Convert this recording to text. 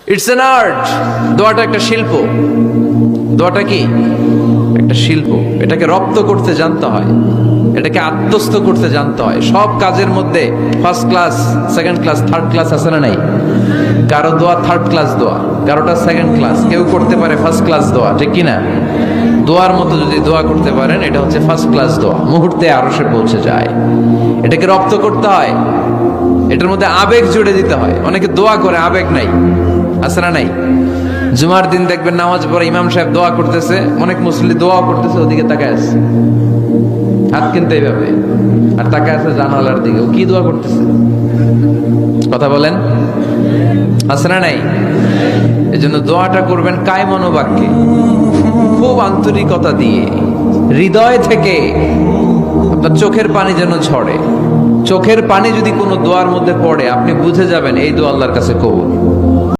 It's an art. দোয়াটা একটা শিল্প। দোয়াটা কি একটা শিল্প। এটাকে রপ্ত করতে জানতে হয়, এটাকে আত্মস্থ করতে জানতে হয়। সব কাজের মধ্যে first class, second class, third class আছে না নাই? কারো দোয়া থার্ড ক্লাস দোয়া, কারোটা সেকেন্ড ক্লাস, কেউ করতে পারে ফার্স্ট ক্লাস দোয়া, ঠিক কিনা? দোয়ার মতো যদি দোয়া করতে পারেন, এটা হচ্ছে ফার্স্ট ক্লাস দোয়া, মুহূর্তে আরশে পৌঁছে যায়। এটাকে রপ্ত করতে হয়, এটার মধ্যে আবেগ জুড়ে দিতে হয়। অনেকে দোয়া করে আবেগ নাই, আছে না নাই? জুমার দিন দেখবেন নামাজ পড়ে ইমাম সাহেব দোয়া করতেছে, অনেক মুসল্লি দোয়া করতেছে, ওদিকে তাকায় আছে, হাত কিন্তু এইভাবে, আর তাকায় আছে জানালার দিকে। ও কি দোয়া করতেছে? কথা বলেন, আছে না নাই? এই জন্য দোয়াটা করবেন কায় মনোবাক্যে, খুব আন্তরিকতা দিয়ে, হৃদয় থেকে। আপনার চোখের পানি যেন ঝরে। চোখের পানি যদি কোনো দোয়ার মধ্যে পড়ে, আপনি বুঝে যাবেন এই দোয়া আল্লাহর কাছে কবুল।